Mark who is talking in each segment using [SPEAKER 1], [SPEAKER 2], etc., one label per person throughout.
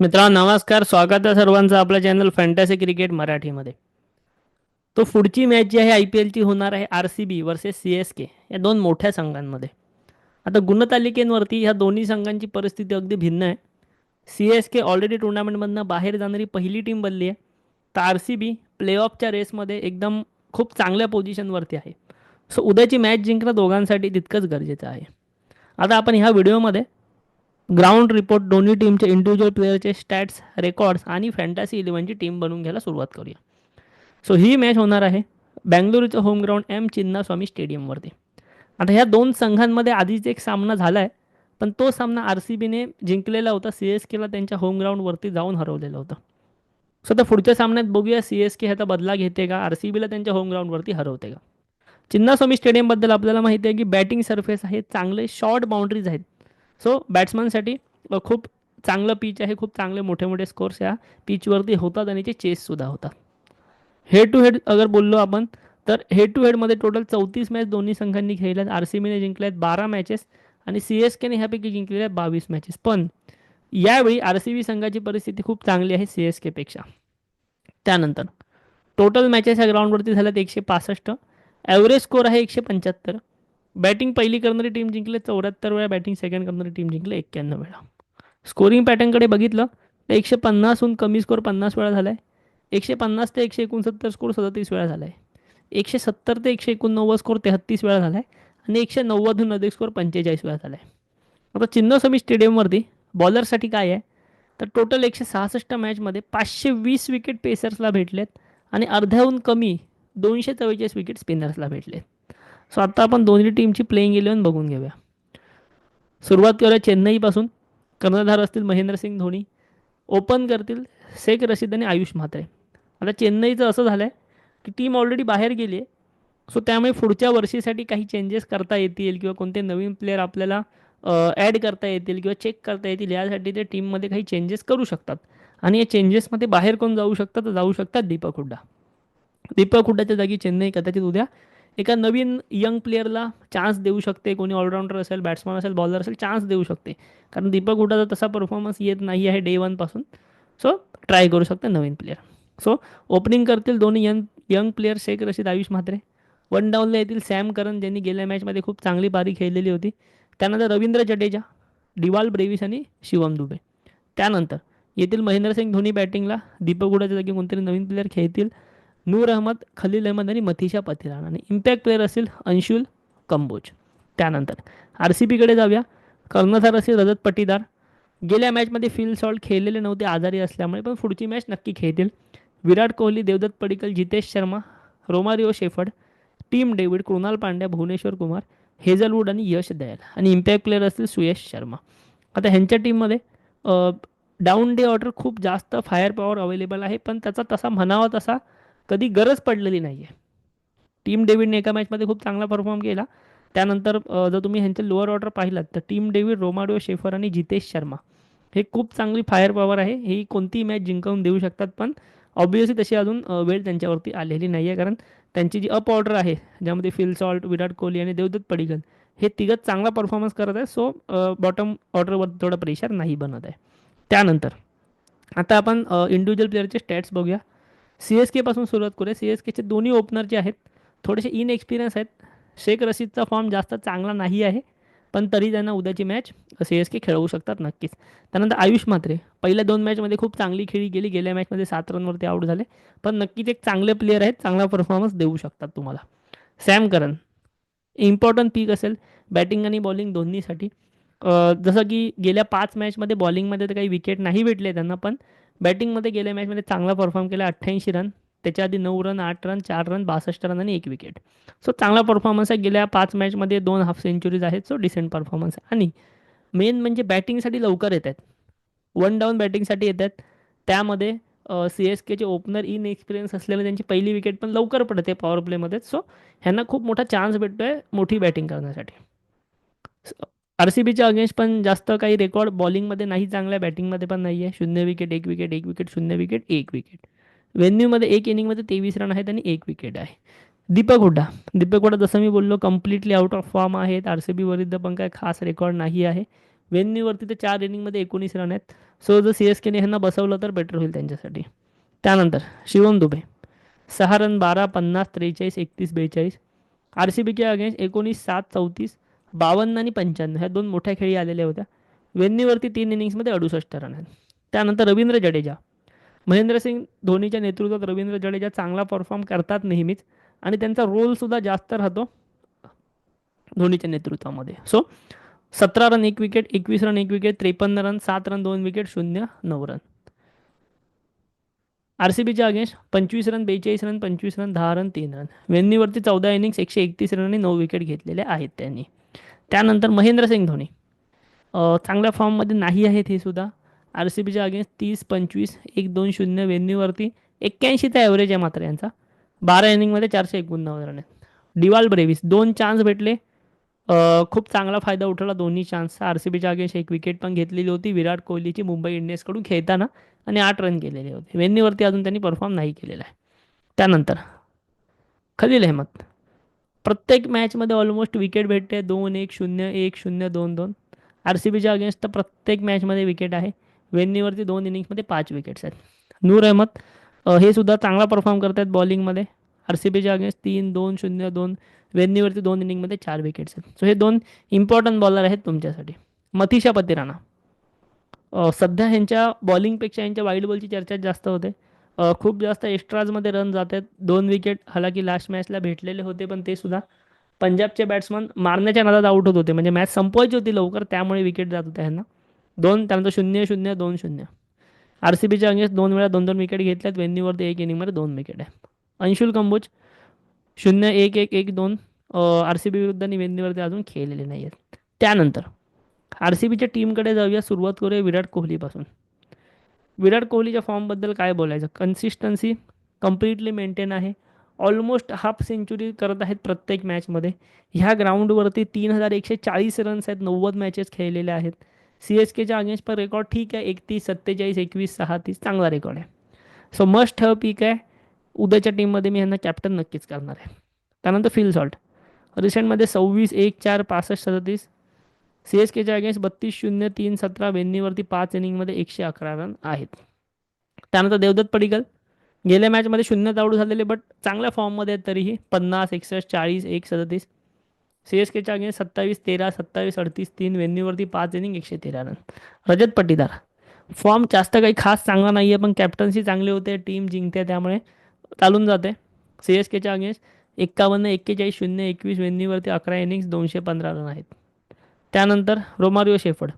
[SPEAKER 1] मित्रांनो नमस्कार. स्वागत आहे सर्वांचं आपल्या चॅनल फॅन्टॅसी क्रिकेट मराठीमध्ये. तो पुढची मॅच जी आहे IPLची होणार आहे RCB वर्सेस CSK या दोन मोठ्या संघांमध्ये. आता गुणतालिकेवरती ह्या दोन्ही संघांची परिस्थिती अगदी भिन्न आहे. CSK ऑलरेडी टुर्नामेंटमधनं बाहेर जाणारी पहिली टीम बनली आहे. तर RCB प्लेऑफच्या रेसमध्ये एकदम खूप चांगल्या पोझिशनवरती आहे. सो उद्याची मॅच जिंकणं दोघांसाठी तितकंच गरजेचं आहे. आता आपण ह्या व्हिडिओमध्ये ग्राउंड रिपोर्ट, दोन्ही टीमचे इंडिव्हिज्युअल प्लेअरचे स्टॅट्स, रेकॉर्ड्स आणि फॅन्टसी इलेव्हनची टीम बनवून घ्यायला सुरुवात करूया. सो ही मॅच होणार आहे बँगलोरचं होम ग्राउंड चिन्नास्वामी स्टेडियमवरती. आता ह्या दोन संघांमध्ये आधीच एक सामना झाला आहे, पण तो सामना RCBने जिंकलेला होता. CSKला त्यांच्या होम ग्राउंडवरती जाऊन हरवलेलं होतं. सो तर पुढच्या सामन्यात बघूया CSK ह्याचा बदला घेते का, RCBला त्यांच्या होम ग्राउंडवरती हरवते का. चिन्नास्वामी स्टेडियमबद्दल आपल्याला माहिती आहे की बॅटिंग सरफेस आहे, चांगले शॉर्ट बाउंड्रीज आहेत. सो बॅट्समनसाठी खूप चांगलं पिच आहे, खूप चांगले मोठे मोठे स्कोर्स या पिचवरती होतात आणि ते चेससुद्धा होतात. हेड टू हेड अगर बोललो आपण, तर हेड टू हेडमध्ये टोटल 34 मॅच दोन्ही संघांनी खेळल्यात. RCBने जिंकल्यात 12 मॅचेस आणि CSKने ह्यापैकी जिंकलेल्या 22 मॅचेस. पण यावेळी RCB संघाची परिस्थिती खूप चांगली आहे CSKपेक्षा. त्यानंतर टोटल मॅचेस ह्या ग्राउंडवरती झाल्यात 165. ॲव्हरेज स्कोर आहे 175. बॅटिंग पहिली करणारी टीम जिंकले 74 वेळा, बॅटिंग सेकंड करणारी टीम जिंकले 91 वेळा. स्कोरिंग पॅटर्नकडे बघितलं तर 150हून कमी स्कोर 50 वेळा झाला आहे. 150 ते 169 स्कोर 37 वेळा झाला आहे. 170 ते 189 स्कोर 33 वेळा झाला आहे. आणि 190हून अधिक स्कोर 45 वेळा झाला आहे. आता चिन्नस्वामी स्टेडियमवरती बॉलरसाठी काय आहे, तर टोटल 166 मॅचमध्ये 520 विकेट पेसर्सला भेटलेत आणि अर्ध्याहून कमी 244 विकेट स्पिनर्सला भेटलेत. सो आता आपण दोन्ही टीमची प्लेइंग इलेव्हन बघून घेऊया. सुरुवात करूया चेन्नईपासून. कर्णधार असतील महेंद्रसिंग धोनी. ओपन करतील शेख रशीद आणि आयुष म्हात्रे. आता चेन्नईचं असं झालं आहे की टीम ऑलरेडी बाहेर गेली आहे. सो त्यामुळे पुढच्या वर्षीसाठी काही चेंजेस करता येतील किंवा कोणते नवीन प्लेअर आपल्याला ॲड करता येतील किंवा चेक करता येतील, यासाठी ते टीममध्ये काही चेंजेस करू शकतात. आणि या चेंजेसमध्ये बाहेर कोण जाऊ शकतात, तर जाऊ शकतात दीपक हुड्डा. दीपक हुड्डाच्या जागी चेन्नई कदाचित उद्या एका नवीन यंग प्लेअरला चान्स देऊ शकते. कोणी ऑलराऊंडर असेल, बॅट्समन असेल, बॉलर असेल, चान्स देऊ शकते. कारण दीपक हुड्डाचा तसा परफॉर्मन्स येत नाही आहे डे वनपासून. सो ट्राय करू शकते नवीन प्लेअर. सो ओपनिंग करतील दोन्ही young young player Shaik Rasheed, Ayush Mhatre. One डाऊनला येतील सॅम करन, ज्यांनी गेल्या मॅचमध्ये खूप चांगली पारी खेळलेली होती. त्यानंतर रवींद्र जडेजा, डिवाल ब्रेविस आणि शिवम दुबे. त्यानंतर येतील महेंद्रसिंग धोनी बॅटिंगला. दीपक हुड्डाच्या जागी कोणतरी नवीन प्लेअर खेळतील. नूर अहमद, खलील अहमद आणि मथिशा पथिरान. आणि इम्पॅक्ट प्लेअर असेल अंशुल कंबोज. त्यानंतर RCBकडे जाऊया. कर्णधार असेल रजत पटीदार. गेल्या मॅचमध्ये फिल सॉल्ट खेळलेले नव्हते आजारी असल्यामुळे, पण पुढची मॅच नक्की खेळतील. Virat Kohli, Devdutt Padikkal, Jitesh Sharma, Romario Shepherd, Tim David, Krunal Pandya, Bhuvneshwar Kumar, Hazlewood आणि यश दयाल. आणि इम्पॅक्ट प्लेअर असतील सुयश शर्मा. आता ह्यांच्या टीममध्ये डाऊन डे ऑर्डर खूप जास्त फायर पॉवर अवेलेबल आहे, पण त्याचा तसा म्हणावा तसा कधी गरज पडलेली नाही आहे. टीम डेव्हिडने एका मॅचमध्ये खूप चांगला परफॉर्म केला. त्यानंतर जर तुम्ही ह्यांचे लोअर ऑर्डर पाहिलात तर टीम डेव्हिड, रोमारिओ शेफर आणि जितेश शर्मा हे खूप चांगली फायर पॉवर आहे. ही कोणतीही मॅच जिंकवून देऊ शकतात, पण ऑब्वियसली तशी अजून वेळ त्यांच्यावरती आलेली नाही आहे. कारण त्यांची जी अप ऑर्डर आहे, ज्यामध्ये फिल सॉल्ट, विराट कोहली आणि देवदत्त पडिक्कल हे तिघंच चांगला परफॉर्मन्स करत आहे. सो बॉटम ऑर्डरवर थोडं प्रेशर नाही बनत आहे. त्यानंतर आता आपण इंडिव्हिज्युअल प्लेअरचे स्टॅट्स बघूया. CSKपासून सुरुवात करूया. CSKचे दोन्ही ओपनर जे आहेत थोडेसे इनएक्सपिरियन्स आहेत. शेख रशीदचा फॉर्म जास्त चांगला नाही आहे, पण तरी त्यांना उद्याची मॅच CSK खेळवू शकतात नक्कीच. त्यानंतर आयुष म्हात्रे पहिल्या 2 मॅचमध्ये खूप चांगली खेळी गेली. गेल्या मॅचमध्ये 7 रनवरती आऊट झाले, पण नक्कीच एक चांगले प्लेअर आहेत, चांगला परफॉर्मन्स देऊ शकतात तुम्हाला. सॅम करन इम्पॉर्टंट पीक असेल बॅटिंग आणि बॉलिंग दोन्हीसाठी. जसं की गेल्या 5 मॅचमध्ये बॉलिंगमध्ये तर काही विकेट नाही भेटले त्यांना, पण बॅटिंगमध्ये गेल्या मॅचमध्ये चांगला परफॉर्म केला. 88 रन, त्याच्या आधी 9 रन, 8 रन, 4 रन, 62 रन आणि 1 विकेट. सो चांगला परफॉर्मन्स आहे. गेल्या 5 मॅचमध्ये 2 हाफ सेंचुरीज आहेत. सो डिसेंट परफॉर्मन्स आहे. आणि मेन म्हणजे बॅटिंगसाठी लवकर येत आहेत. वन डाऊन बॅटिंगसाठी येत आहेत. त्यामध्ये CSKचे ओपनर इनएक्सपिरियन्स असल्याने त्यांची पहिली विकेट पण लवकर पडते पॉवर प्लेमध्ये. सो ह्यांना खूप मोठा चान्स भेटतोय मोठी बॅटिंग करण्यासाठी. RCBच्या अगेन्स्ट पण जास्त काही रेकॉर्ड बॉलिंगमध्ये नाही चांगल्या, बॅटिंगमध्ये पण नाही आहे. 0 wicket, 1 wicket, 1 wicket, 0 wicket, 1 wicket. व्हेन्यूमध्ये एक इनिंगमध्ये 23 रन आहेत आणि 1 विकेट आहे. दीपक हुड्डा जसं मी बोललो कम्प्लिटली आउट ऑफ फॉर्म आहेत. RCB विरुद्ध पण काय खास रेकॉर्ड नाही आहे. वेन्यूवरती ते 4 इनिंगमध्ये 19 रन आहेत. सो जर सी एस केने ह्यांना बसवलं तर बेटर होईल त्यांच्यासाठी. त्यानंतर Shivam Dube 6 run, 12, 50, 43, 31, 42. R C बीच्या अगेन्स्ट 19, 7, 34, 52 आणि 95 ह्या दोन मोठ्या खेळी आलेल्या होत्या. वेन्यूवरती 3 इनिंग्समध्ये 68 रन आहेत. त्यानंतर रवींद्र जडेजा, महेंद्रसिंग धोनीच्या नेतृत्वात रवींद्र जडेजा चांगला परफॉर्म करतात नेहमीच आणि त्यांचा रोलसुद्धा जास्त राहतो धोनीच्या नेतृत्वामध्ये. So 17 run 1 wicket, 21 run 1 wicket, 53 run, 7 run 2 wicket, 0-9 run. R C बीच्या against 25 run, 42 run, 25 run, 10 run, 3 run. वेन्यूवरती 14 इनिंग्स, 131 रन आणि 9 विकेट घेतलेले आहेत त्यांनी. त्यानंतर महेंद्रसिंग धोनी चांगल्या फॉर्ममध्ये नाही आहेत हे सुद्धा. आर सी बीच्या अगेन्स्ट 30, 25, 1-2-0 वेन्यूवरती 81चा ॲव्हरेज आहे मात्र यांचा. 12 इनिंगमध्ये 489 रन आहेत. डिवाल ब्रेविस 2 चान्स भेटले, खूप चांगला फायदा उठवला दोन्ही चान्सचा. आर सी बीच्या अगेन्स्ट 1 विकेट पण घेतलेली होती विराट कोहलीची मुंबई इंडियन्सकडून खेळताना आणि 8 रन केलेले होते. वेन्यूवरती अजून त्यांनी परफॉर्म नाही केलेला आहे. त्यानंतर खलील अहमद प्रत्येक मॅचमध्ये ऑलमोस्ट विकेट भेटते. 2-1-0, 1-0, 2-2. आर सी बीच्या अगेन्स्ट तर प्रत्येक मॅचमध्ये विकेट आहे. वेन्यूवरती 2 इनिंग्समध्ये 5 विकेट्स आहेत. नूर अहमद हे सुद्धा चांगला परफॉर्म करत आहेत बॉलिंगमध्ये. आर सी बीच्या अगेन्स्ट 3-2-0-2 वेन्यूवरती 2 इनिंगमध्ये 4 विकेट्स आहेत. सो हे 2 इम्पॉर्टंट बॉलर आहेत तुमच्यासाठी. मथिशा पतिराणा सध्या ह्यांच्या बॉलिंगपेक्षा यांच्या वाईड बॉलची चर्चा जास्त होते. खूप जास्त एक्स्ट्राजमध्ये रन जात आहेत. 2 विकेट हालाकी लास्ट मॅचला भेटलेले होते पण ते सुद्धा पंजाबचे बॅट्समन मारण्याच्या नादात आउट होत होते. म्हणजे मॅच संपवायची होती लवकर त्यामुळे विकेट जात होत्या ह्यांना. 2 त्यानंतर 0-0, 2-0. आर सी बीच्या अगेन्स्ट 2 वेळा 2-2 विकेट घेतल्यात. वेन्यूवरती 1 इनिंगमध्ये 2 विकेट आहे. Anshul Kamboj 0-1-1-1-2 R C B विरुद्ध आणि वेन्यूवरती अजून खेळलेले नाही आहेत. त्यानंतर आर सी बीच्या टीमकडे जाऊया. सुरुवात करूया विराट कोहलीपासून. विराट कोहलीच्या फॉर्मबद्दल काय बोलायचं. कन्सिस्टन्सी कम्प्लिटली मेंटेन आहे. ऑलमोस्ट हाफ सेंचुरी करत आहेत प्रत्येक मॅचमध्ये. ह्या ग्राउंडवरती 3140 रन्स आहेत. 90 मॅचेस खेळलेल्या आहेत. सी एस केच्या अगेन्स्ट पण रेकॉर्ड ठीक आहे. 31, 47, 21, 36 चांगला रेकॉर्ड आहे. सो मस्ट हॅव पीक आहे. उद्याच्या टीममध्ये मी यांना कॅप्टन नक्कीच करणार आहे. त्यानंतर फिल सॉल्ट रिसेंटमध्ये 26, 1, 4, 65, 37. सी एस केच्या अगेन्स्ट 32, 0, 3, 17 वेन्यूवरती 5 इनिंगमध्ये 111 रन आहेत. त्यानंतर देवदत्त पडिक्कल गेल्या मॅचमध्ये 0 आउट झालेले बट चांगल्या फॉर्ममध्ये आहेत तरीही. 50, 61, 40, 1, 37. सी एस केच्या अगेन्स्ट 27, 13, 27, 38, 3 वेन्यूवरती 5 inning 113 run. Rajat Patidar form जास्त काही खास चांगला नाही आहे पण कॅप्टन्सी चांगली होते. टीम जिंकते त्यामुळे चालून जाते. सी एस केच्या अगेन्स्ट 51, 41, 0, 21 वेन्यूवरती 11 इनिंग्स 215 रन आहेत. त्यानंतर रोमारिओ शेफर्ड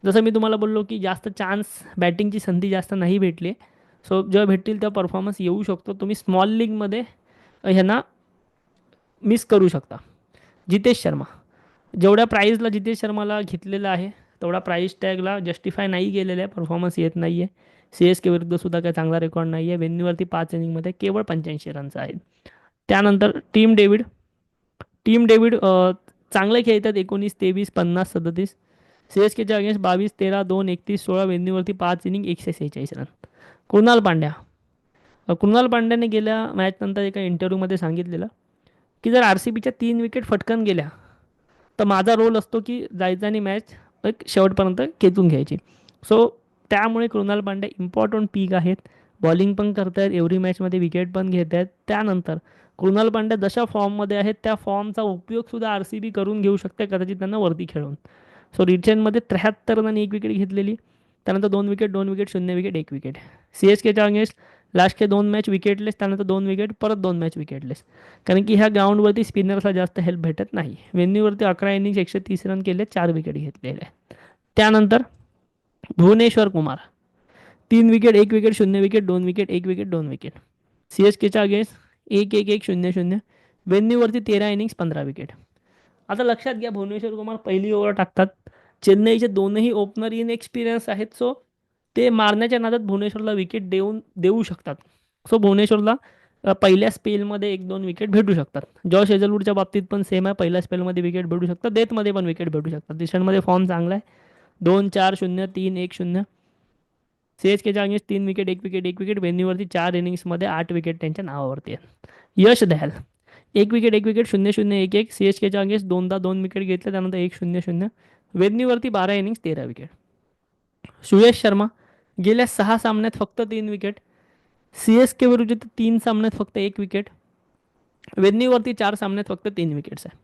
[SPEAKER 1] जसं मी तुम्हाला बोललो की जास्त चान्स बॅटिंगची संधी जास्त नाही भेटली. सो जेव्हा भेटतील तेव्हा परफॉर्मन्स येऊ शकतो. तुम्ही स्मॉल लीगमध्ये ह्यांना मिस करू शकता. जितेश शर्मा जेवढ्या प्राईजला जितेश शर्माला घेतलेला आहे तेवढा प्राईस टॅगला जस्टिफाय नाही केलेला आहे. परफॉर्मन्स येत नाही आहे. सी एस के विरुद्धसुद्धा काही चांगला रेकॉर्ड नाही आहे. वेन्यूवरती 5 इनिंगमध्ये केवळ 85 रन्स आहेत. त्यानंतर टीम डेव्हिड चांगले खेळतात. 19, 23, 50, 37. सी एस केच्या अगेन्स्ट 22, 13, 2, 31, 16 वेन्यूवरती 5 इनिंग 146 रन. कृणाल पांड्याने गेल्या मॅचनंतर एका इंटरव्ह्यूमध्ये सांगितलेलं की जर आर सी बीच्या 3 विकेट फटकन गेल्या तर माझा रोल असतो की जायचा आणि मॅच एक शेवटपर्यंत खेचून घ्यायची. सो त्यामुळे कृणाल पांड्या इम्पॉर्टंट पीक आहेत. बॉलिंग पण करत आहेत. एव्हरी मॅचमध्ये विकेट पण घेत आहेत. त्यानंतर कृणाल पांड्या जशा फॉर्ममध्ये आहेत त्या फॉर्मचा उपयोगसुद्धा आर सी बी करून घेऊ शकते कदाचित त्यांना वरती खेळून. सो रिटेनमध्ये 73 रन 1 विकेट घेतलेली. त्यानंतर 2 wicket, 2 wicket, 0 wicket, 1 wicket. C S केच्या अगेन्स्ट लास्टचे 2 मॅच विकेटलेस. त्यानंतर 2 विकेट, परत 2 मॅच विकेटलेस. कारण की ह्या ग्राउंडवरती स्पिनर्सला जास्त हेल्प भेटत नाही. वेन्यूवरती 11 इनिंग्स 130 रन केले, 4 विकेट घेतलेले आहेत. त्यानंतर Bhuvneshwar Kumar 3 wicket, 1 wicket, 0 wicket, 2 wicket, 1 wicket, 2 wicket. C S केच्या अगेन्स्ट 1-1-1-0-0 वेन्यूवरती 13 इनिंग्स 15 विकेट. आता लक्षात घ्या भुवनेश्वर कुमार पहिली ओव्हर टाकतात. चेन्नईचे दोनही ओपनर इन एक्सपिरियन्स आहेत. सो ते मारण्याच्या नादात भुवनेश्वरला विकेट देऊ शकतात. सो भुवनेश्वरला पहिल्या स्पेलमध्ये 1-2 विकेट भेटू शकतात. जॉश हेझलवूडच्या बाबतीत पण सेम आहे. पहिल्या स्पेलमध्ये विकेट भेटू शकतात. डेथमध्ये पण विकेट भेटू शकतात. रिसेंटमध्ये फॉर्म चांगला आहे. 2-4-0, 3-1-0. सी एस केच्या अगेन्स्ट 3 विकेट, 1 विकेट, 1 विकेट. वेन्यूवरती 4 इनिंग्समध्ये 8 विकेट त्यांच्या नावावरती आहेत. Yash Dayal 1 wicket, 1 wicket, 0-0-1-1. C S केच्या अगेन्स्ट 2दा 2 विकेट घेतले. त्यानंतर 1-0-0 वेदनीवरती 12 इनिंग्स 13 विकेट. सुयश शर्मा गेल्या 6 सामन्यात फक्त 3 विकेट. CSK विरुद्ध 3 सामन्यात फक्त 1 विकेट. वेदनीवरती 4 सामन्यात फक्त 3 विकेट्स आहे.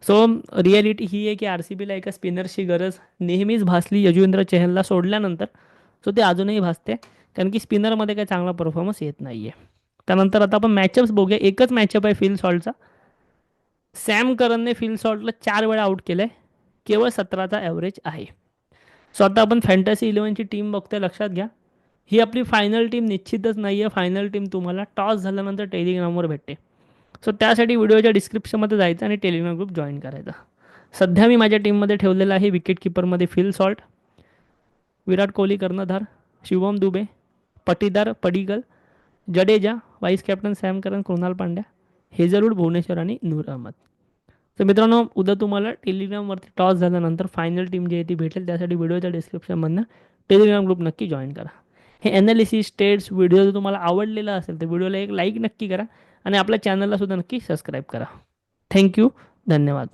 [SPEAKER 1] सो रिॲलिटी ही आहे की RCBला एका स्पिनरची गरज नेहमीच भासली यजुवेंद्र चहलला सोडल्यानंतर. सो ते अजूनही भासते, कारण की स्पिनरमध्ये काही चांगला परफॉर्मन्स येत नाही आहे. त्यानंतर आता आपण मॅचअप्स बघूया. एकच मॅचअप आहे फिल सॉल्टचा. सॅम करनने फिल सॉल्टला 4 वेळा आउट केलं आहे. केवळ 17चा ॲव्हरेज आहे. सो आता आपण फॅन्टसी 11ची टीम बघतोय, लक्षात घ्या. ही आपली फायनल टीम निश्चितच नाही आहे. फायनल टीम तुम्हाला टॉस झाल्यानंतर टेलिग्रामवर भेटते. सो त्यासाठी व्हिडिओच्या डिस्क्रिप्शनमध्ये जायचं आणि टेलिग्राम ग्रुप जॉईन करायचा. सध्या मी माझ्या टीममध्ये ठेवलेलं आहे wicket किपरमध्ये Phil Salt, Virat Kohli कर्णधार, शिवम दुबे, पटीदार पडिगल, जडेजा, वाईस कॅप्टन सॅम करन, कृणाल पांड्या, हेजलवूड, भुवनेश्वर आणि नूर अहमद. तर मित्रांनो, उद्या तुम्हाला टेलिग्रामवरती टॉस झाल्यानंतर फायनल टीम जी आहे ती भेटेल. त्यासाठी व्हिडिओच्या डिस्क्रिप्शनमधनं टेलिग्राम ग्रुप नक्की जॉईन करा. हे ॲनालिसिस स्टेट्स व्हिडिओ जर तुम्हाला आवडलेला असेल तर व्हिडिओला एक लाईक नक्की करा आणि आपल्या चॅनलला सुद्धा नक्की सबस्क्राईब करा. थँक्यू. धन्यवाद.